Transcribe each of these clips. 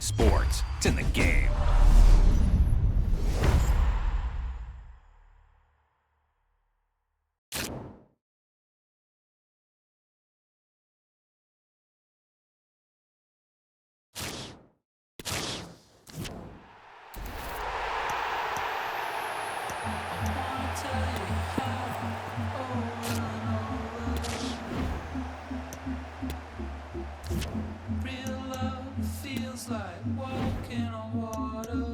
Sports. It's in the game. Like walking on water.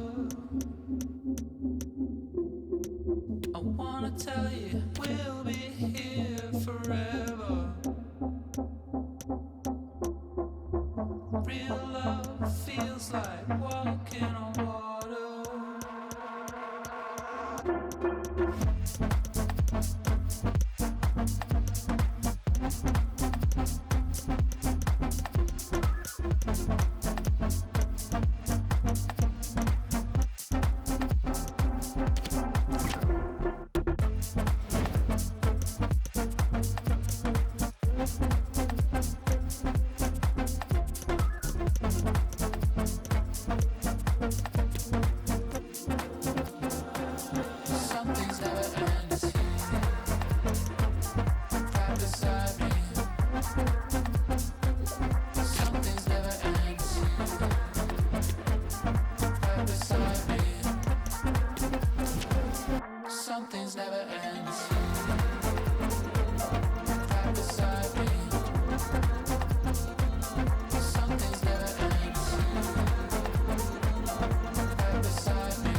I wanna tell you we'll be here forever. Real love feels like walking on water. Something's never ends here. Right beside me. Something's never ends here. Right beside me. Something's never ends here. Right beside me. Something's never ends here. Right beside me.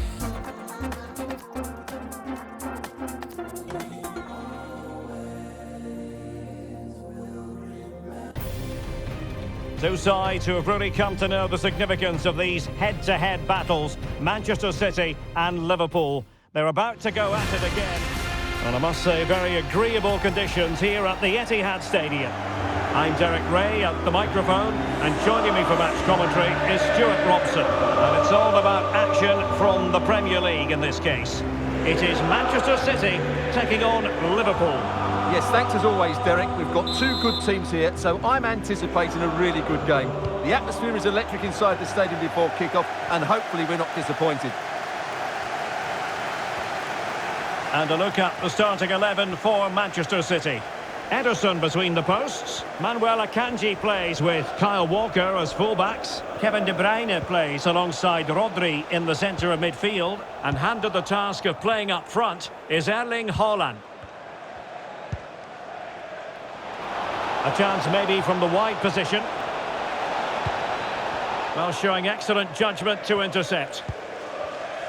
Two sides who have really come to know the significance of these head-to-head battles, Manchester City and Liverpool. They're about to go at it again. And I must say, very agreeable conditions here at the Etihad Stadium. I'm Derek Ray at the microphone, and joining me for match commentary is Stuart Robson. And it's all about action from the Premier League in this case. It is Manchester City taking on Liverpool. Yes, thanks as always, Derek. We've got two good teams here, so I'm anticipating a really good game. The atmosphere is electric inside the stadium before kick-off, and hopefully we're not disappointed. And a look at the starting 11 for Manchester City. Ederson between the posts. Manuel Akanji plays with Kyle Walker as fullbacks. Kevin De Bruyne plays alongside Rodri in the centre of midfield. And handed the task of playing up front is Erling Haaland. A chance maybe from the wide position. Well, showing excellent judgment to intercept.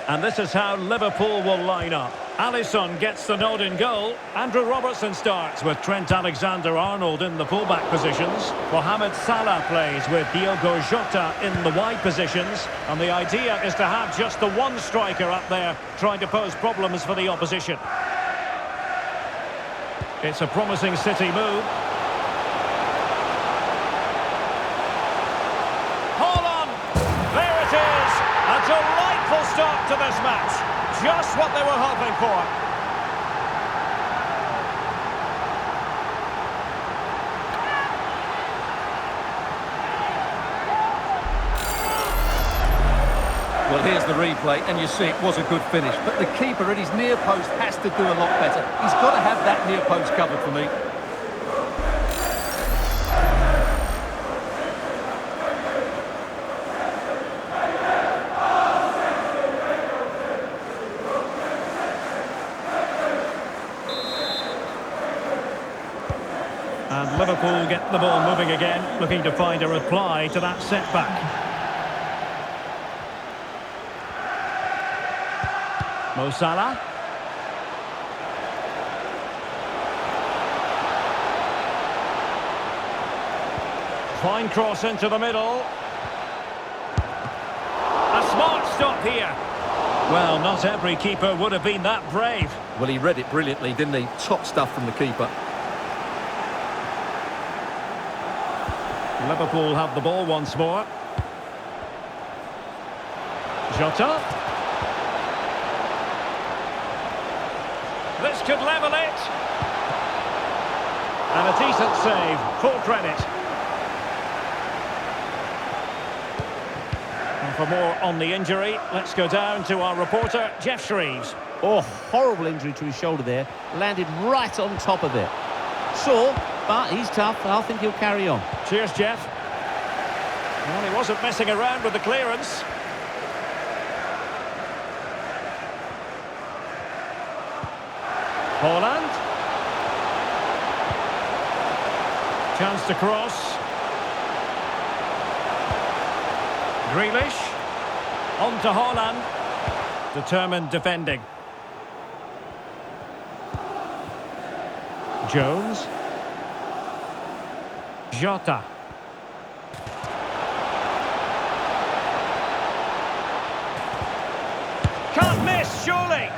And this is how Liverpool will line up. Alisson gets the nod in goal. Andrew Robertson starts with Trent Alexander-Arnold in the fullback positions. Mohamed Salah plays with Diogo Jota in the wide positions. And the idea is to have just the one striker up there trying to pose problems for the opposition. It's a promising City move. A delightful start to this match. Just what they were hoping for. Well, here's the replay, and you see it was a good finish. But the keeper at his near post has to do a lot better. He's got to have that near post covered for me. And Liverpool get the ball moving again, looking to find a reply to that setback. Mo Salah. Fine cross into the middle. A smart stop here. Well, not every keeper would have been that brave. Well, he read it brilliantly, didn't he? Top stuff from the keeper. Liverpool have the ball once more. Jota. This could level it. And a decent save, full credit. for more on the injury, let's go down to our reporter, Jeff Shreves. Oh, horrible injury to his shoulder there. Landed right on top of it. Sore, but he's tough. I think he'll carry on. Cheers, Jeff. Well, he wasn't messing around with the clearance. Haaland. Chance to cross. Grealish. On to Haaland. Determined defending. Jones. Jota. Can't miss, surely.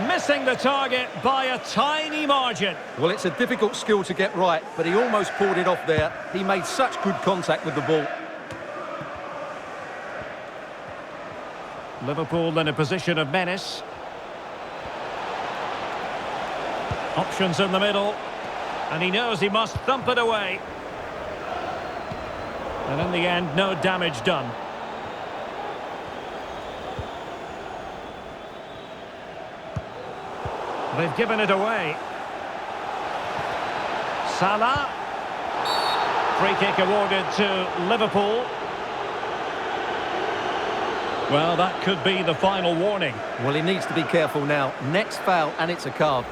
Missing the target by a tiny margin. Well, it's a difficult skill to get right, but he almost pulled it off there. He made such good contact with the ball. Liverpool in a position of menace. Options in the middle. And he knows he must thump it away. And in the end, no damage done. They've given it away. Salah. Free kick awarded to Liverpool. Well, that could be the final warning. Well, he needs to be careful now. Next foul, and it's a card.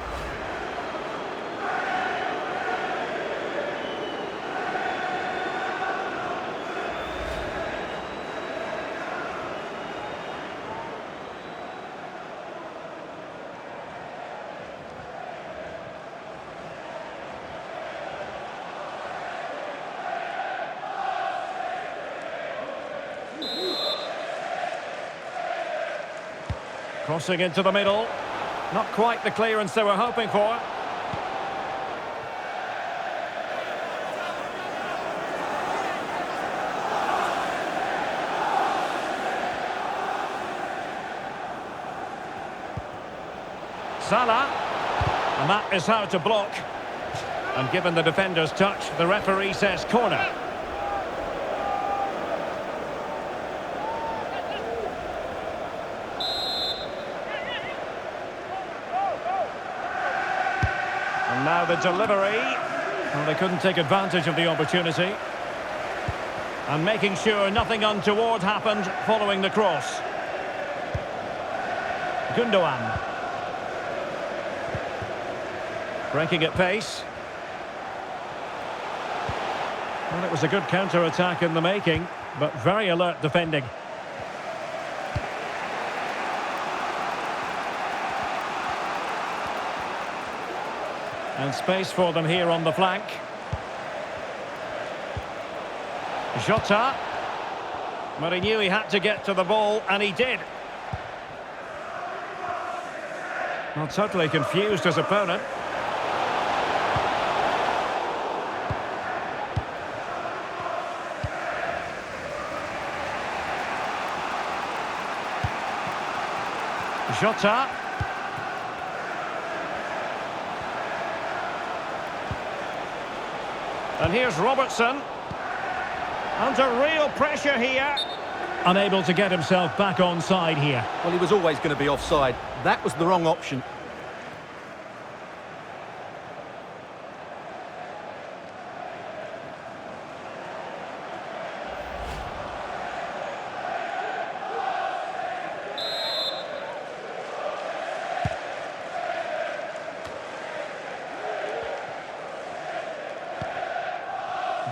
Crossing into the middle. Not quite the clearance they were hoping for. Salah. And that is how to block. And given the defender's touch, the referee says corner. And now the delivery. Well, they couldn't take advantage of the opportunity. And making sure nothing untoward happened following the cross. Gundogan. Breaking at pace. Well, it was a good counter-attack in the making, but very alert defending. And space for them here on the flank. Jota. But he knew he had to get to the ball, and he did. Well, totally confused his opponent. Jota. And here's Robertson. Under real pressure here. Unable to get himself back onside here. Well, he was always going to be offside. That was the wrong option.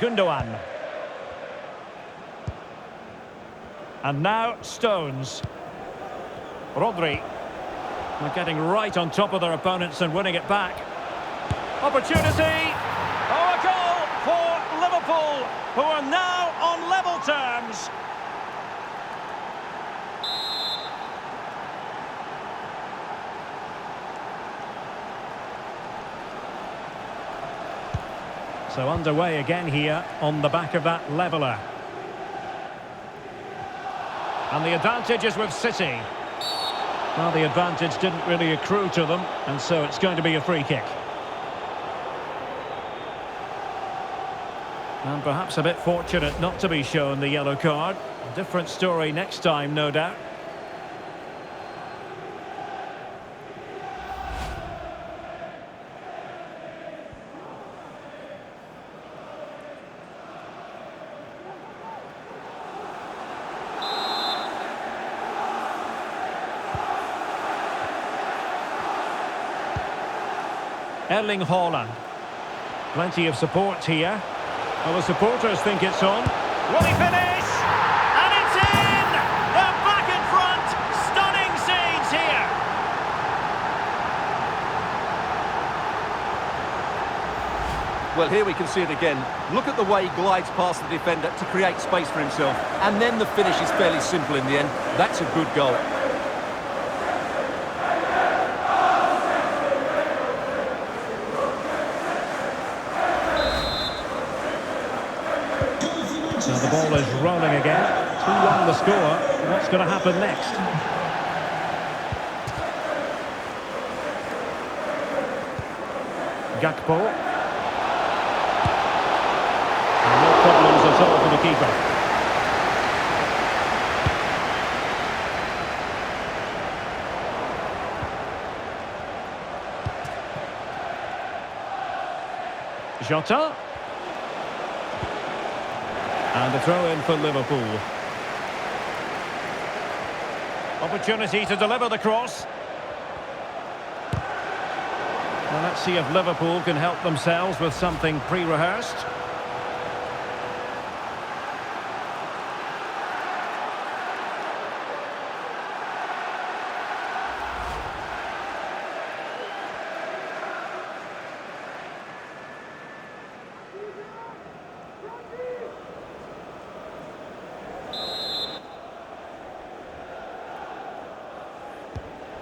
Gundogan. And now Stones. Rodri. They're getting right on top of their opponents and winning it back. Opportunity. Oh, a goal for Liverpool, who are now on level terms. So underway again here on the back of that leveller. And the advantage is with City. Well, the advantage didn't really accrue to them, and so it's going to be a free kick. And perhaps a bit fortunate not to be shown the yellow card. Different story next time, no doubt. Erling Haaland. Plenty of support here. Well, the supporters think it's on. Will he finish? And it's in! They're back in front! Stunning scenes here! Well, here we can see it again. Look at the way he glides past the defender to create space for himself. And then the finish is fairly simple in the end. That's a good goal. So the ball is rolling again. 2-1 the score. What's going to happen next? Gakpo. And no problems at all for the keeper. Jota. And the throw-in for Liverpool. Opportunity to deliver the cross. Well, let's see if Liverpool can help themselves with something pre-rehearsed.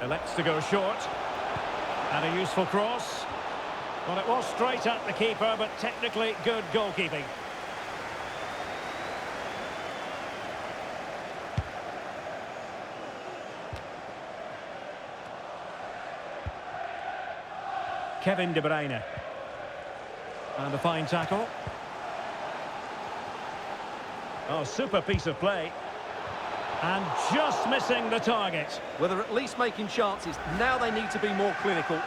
Elects to go short. And a useful cross. Well, it was straight at the keeper, but technically good goalkeeping. Kevin De Bruyne. And a fine tackle. Oh, super piece of play. And just missing the target. Well, they're at least making chances. Now they need to be more clinical.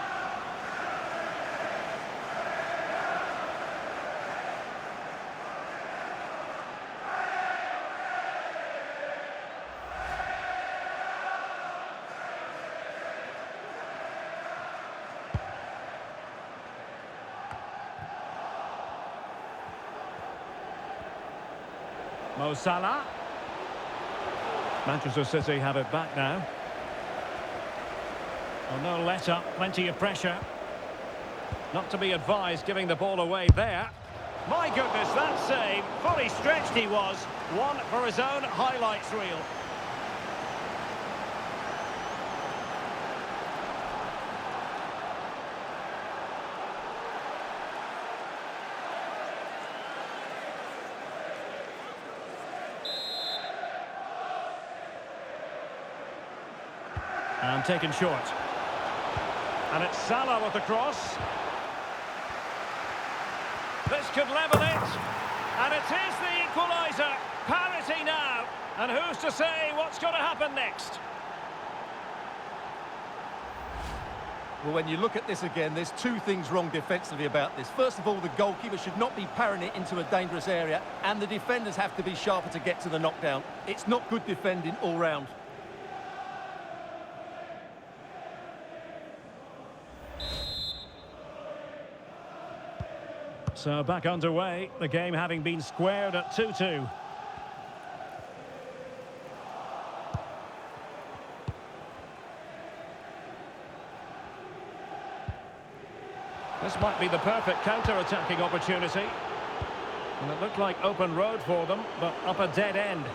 Mo Salah. Manchester City have it back now. Oh, no let-up, plenty of pressure. Not to be advised giving the ball away there. My goodness, that save. Fully stretched he was. One for his own highlights reel. And taken short. And it's Salah with the cross. This could level it. And it is the equaliser. Parity now. And who's to say what's going to happen next? Well, when you look at this again, there's two things wrong defensively about this. First of all, the goalkeeper should not be parrying it into a dangerous area, and the defenders have to be sharper to get to the knockdown. It's not good defending all round. So back underway, the game having been squared at 2-2. This might be the perfect counter-attacking opportunity. And it looked like open road for them, but up a dead end.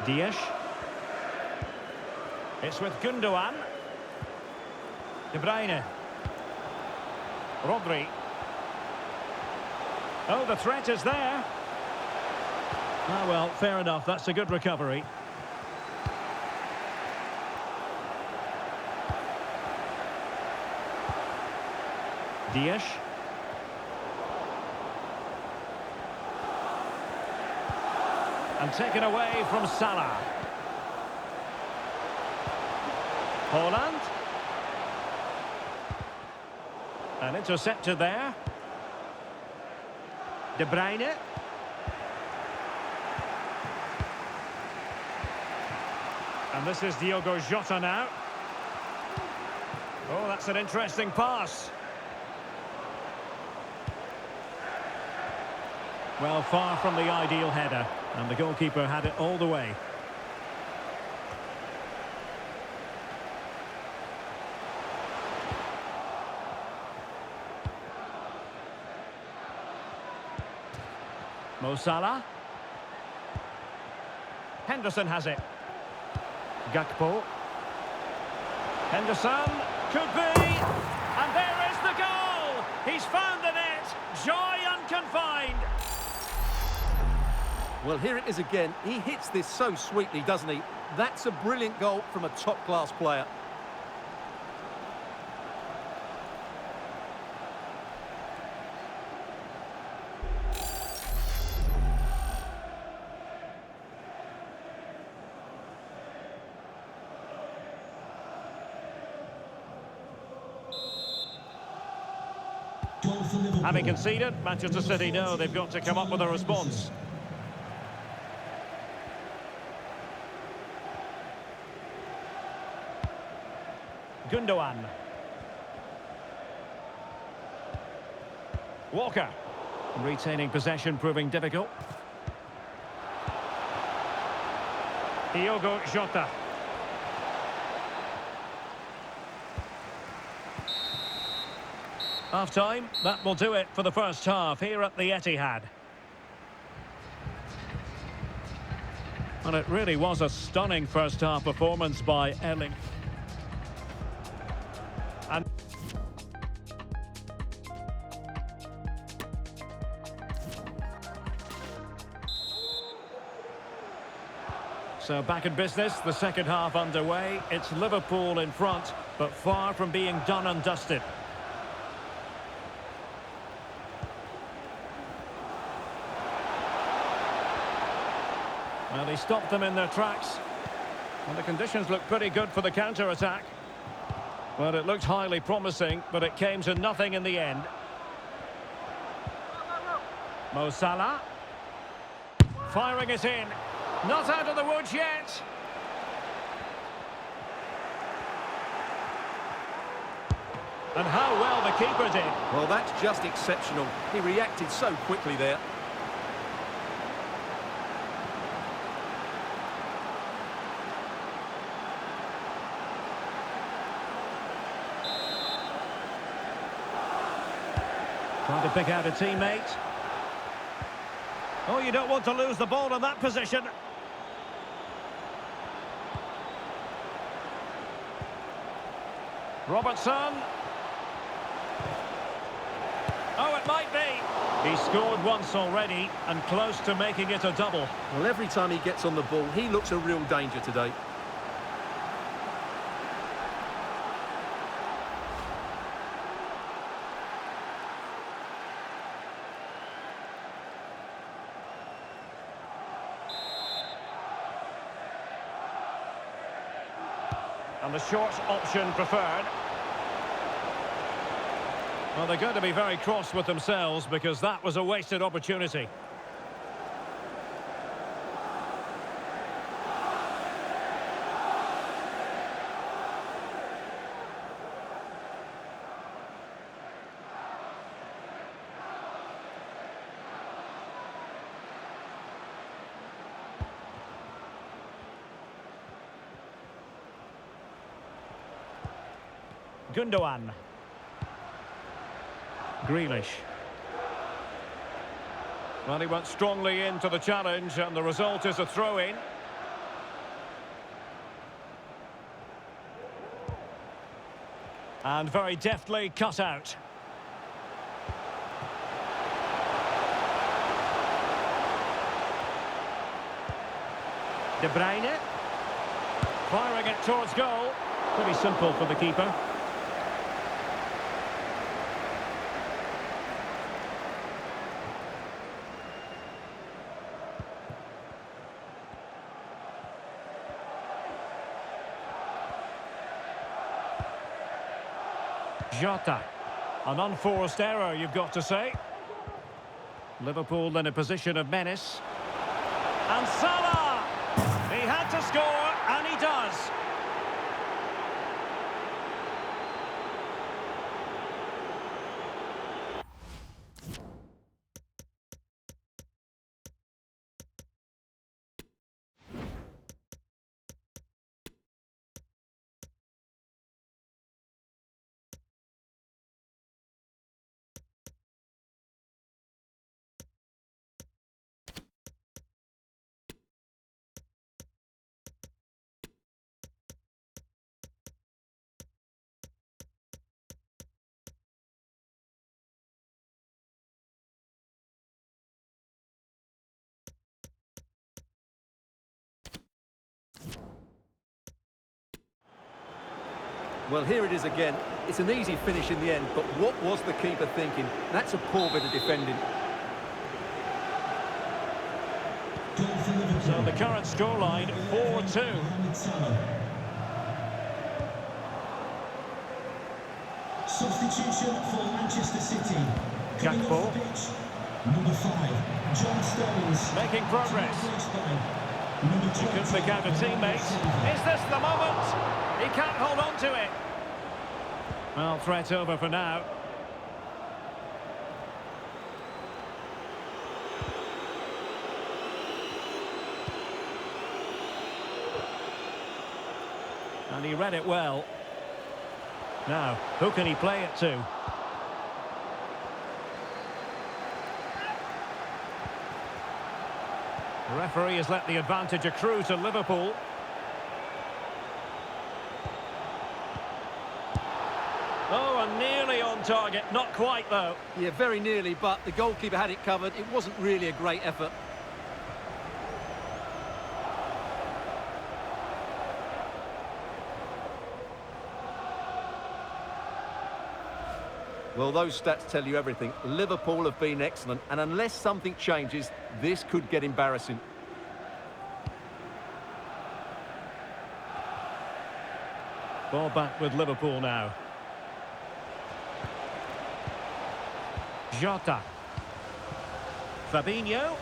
Dias. It's with Gundogan. De Bruyne. Rodri. Oh, the threat is there. Ah, well, fair enough. That's a good recovery. Dias. And taken away from Salah. Holland. And intercepted there. De Bruyne. And this is Diogo Jota now. Oh, that's an interesting pass. Well, far from the ideal header. And the goalkeeper had it all the way. Mo Salah. Henderson has it. Gakpo. Henderson. Could be. And there is the goal. He's found the net. Joy unconfined. Well, here it is again. He hits this so sweetly, doesn't he? That's a brilliant goal from a top-class player. Having conceded, Manchester City know they've got to come up with a response. Gundogan. Walker. Retaining possession proving difficult. Diogo Jota. Half-time, that will do it for the first half here at the Etihad. And it really was a stunning first-half performance by Erling. And so back in business, the second half underway. It's Liverpool in front, but far from being done and dusted. Well, he stopped them in their tracks. And the conditions look pretty good for the counter-attack. Well, it looked highly promising, but it came to nothing in the end. Mo Salah. Firing it in. Not out of the woods yet. And how well the keeper did. Well, that's just exceptional. He reacted so quickly there. Trying to pick out a teammate. Oh, you don't want to lose the ball in that position. Robertson. Oh, it might be. He scored once already and close to making it a double. Well, every time he gets on the ball, he looks a real danger today. And the short option preferred. Well, they're going to be very cross with themselves because that was a wasted opportunity. Gundogan. Grealish. Well, he went strongly into the challenge and the result is a throw-in. And very deftly cut out. De Bruyne. Firing it towards goal. Pretty simple for the keeper. Jota. An unforced error, you've got to say. Liverpool in a position of menace. And Salah! He had to score, and he does. Well, here it is again. It's an easy finish in the end, but what was the keeper thinking? That's a poor bit of defending. So the current scoreline, 4-2. Substitution for Manchester City. Gakpo. Number 5, John Stones. Making progress. Number He could 20, pick out a teammate. Is this the moment? He can't hold on to it. Well, threat over for now. And he read it well. Now, who can he play it to? The referee has let the advantage accrue to Liverpool. Oh, and nearly on target. Not quite, though. Yeah, very nearly, but the goalkeeper had it covered. It wasn't really a great effort. Well, those stats tell you everything. Liverpool have been excellent, and unless something changes, this could get embarrassing. Ball back with Liverpool now. Jota. Fabinho.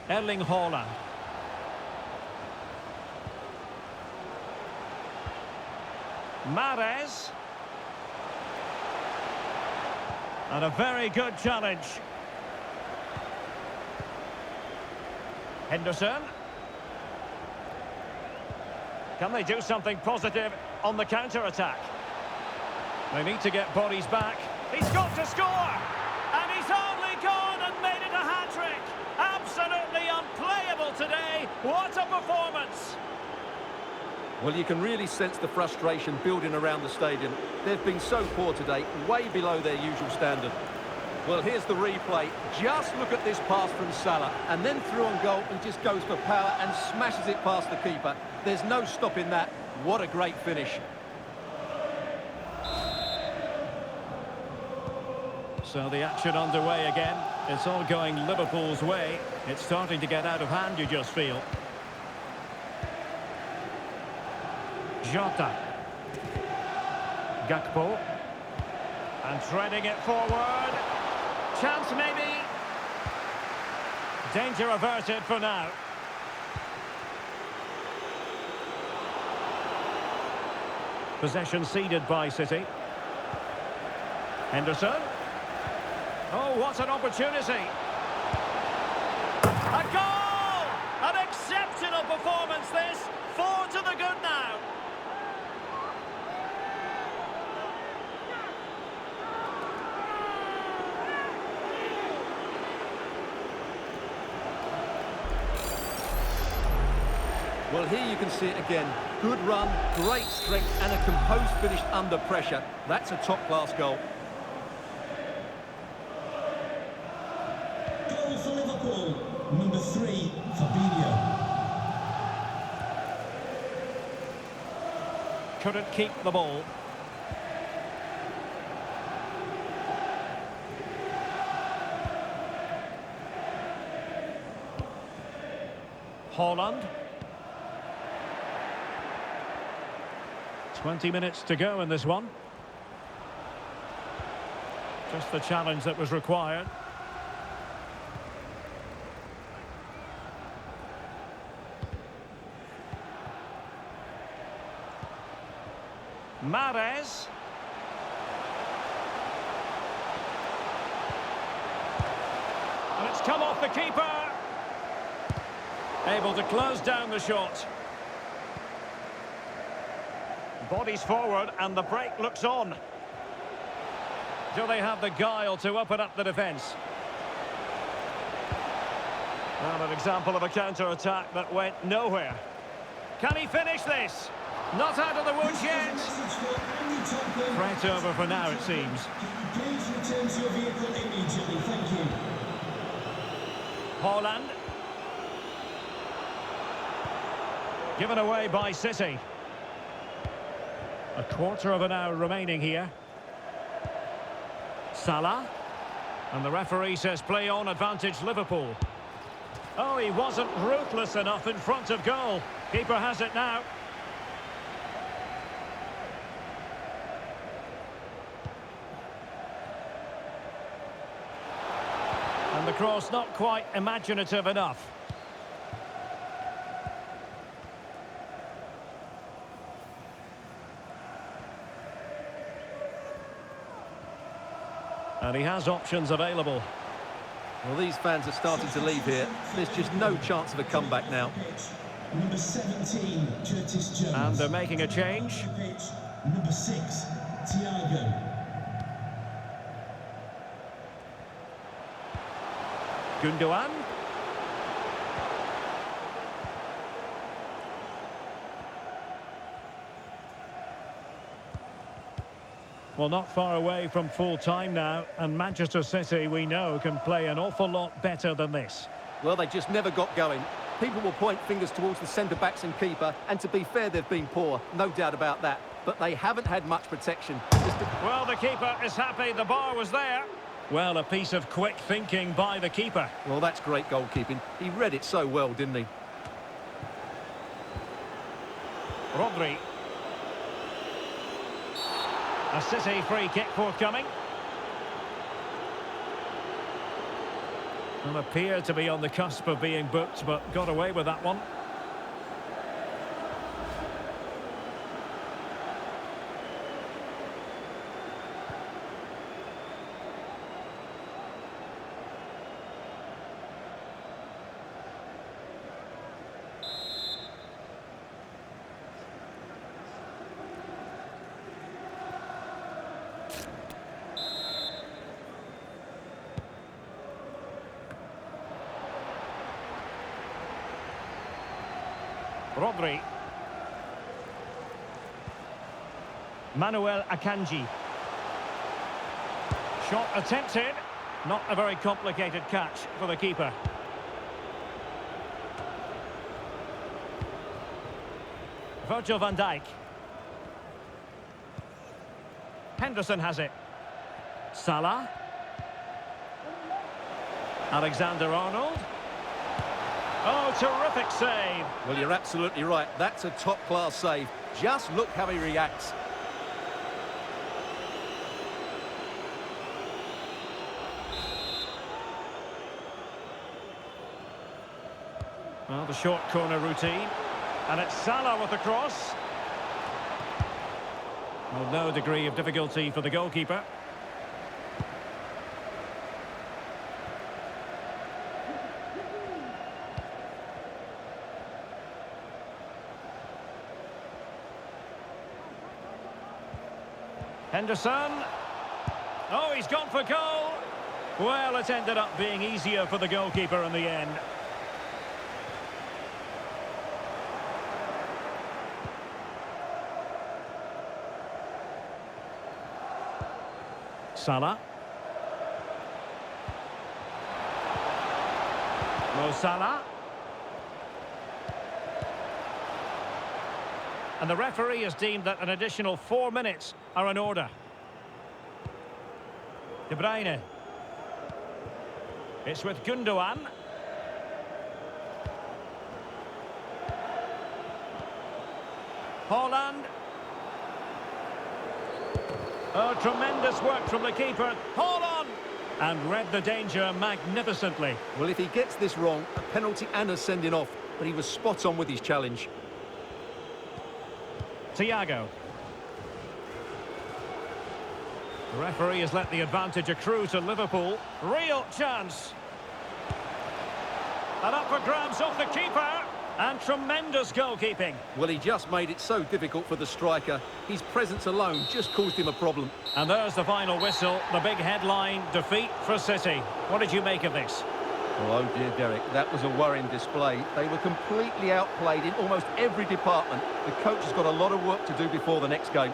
Erling Haaland. Mahrez. And a very good challenge. Henderson. Can they do something positive on the counter-attack? They need to get bodies back. He's got to score! And he's only gone and made it a hat-trick! Absolutely unplayable today! What a performance! Well, you can really sense the frustration building around the stadium. They've been so poor today, way below their usual standard. Well, here's the replay. Just look at this pass from Salah, and then through on goal, he just goes for power and smashes it past the keeper. There's no stopping that. What a great finish. So the action underway again. It's all going Liverpool's way. It's starting to get out of hand, you just feel. Jota. Gakpo. And threading it forward. Chance maybe. Danger averted for now. Possession ceded by City. Henderson. Oh, what an opportunity. A goal! An exceptional performance this. 4 to the good now. Well, here you can see it again. Good run, great strength, and a composed finish under pressure. That's a top-class goal. Goal for Liverpool. Number 3, Fabinho. Couldn't keep the ball. Haaland. 20 minutes to go in this one. Just the challenge that was required. Mahrez. And it's come off the keeper. Able to close down the shot. Bodies forward and the break looks on. Do they have the guile to open up the defence? And an example of a counter-attack that went nowhere. Can he finish this? Not out of the woods yet. Threat over for now, it seems. Please return to your vehicle immediately. Thank you. Haaland. Given away by City. A quarter of an hour remaining here. Salah. And the referee says play on, advantage Liverpool. Oh, he wasn't ruthless enough in front of goal. Keeper has it now. And the cross not quite imaginative enough. And he has options available. Well, these fans are starting to leave here. There's just no chance of a comeback now. Number 17, Curtis Jones. And they're making a change. Number 6, Thiago. Gundogan. Well, not far away from full time now, and Manchester City, we know, can play an awful lot better than this. Well, they just never got going. People will point fingers towards the centre-backs and keeper, and to be fair, they've been poor, no doubt about that. But they haven't had much protection. Well, the keeper is happy the bar was there. Well, a piece of quick thinking by the keeper. Well, that's great goalkeeping. He read it so well, didn't he? Rodri. A City free kick forthcoming. And appeared to be on the cusp of being booked, but got away with that one. Rodri. Manuel Akanji. Shot attempted. Not a very complicated catch for the keeper. Virgil van Dijk. Henderson has it. Salah. Alexander-Arnold. Oh, terrific save. Well, you're absolutely right. That's a top-class save. Just look how he reacts. Well, the short corner routine. And it's Salah with the cross. Well, no degree of difficulty for the goalkeeper. Henderson. Oh, he's gone for goal. Well, it ended up being easier for the goalkeeper in the end. Salah. Mo Salah. And the referee has deemed that an additional 4 minutes are in order. De Bruyne. It's with Gundogan. Haaland. Oh, tremendous work from the keeper. Haaland! And read the danger magnificently. Well, if he gets this wrong, a penalty and a sending off, but he was spot on with his challenge. Thiago. The referee has let the advantage accrue to Liverpool. Real chance. And up for grabs off the keeper. And tremendous goalkeeping. Well, he just made it so difficult for the striker. His presence alone just caused him a problem. And there's the final whistle. The big headline, defeat for City. What did you make of this? Oh dear, Derek, that was a worrying display. They were completely outplayed in almost every department. The coach has got a lot of work to do before the next game.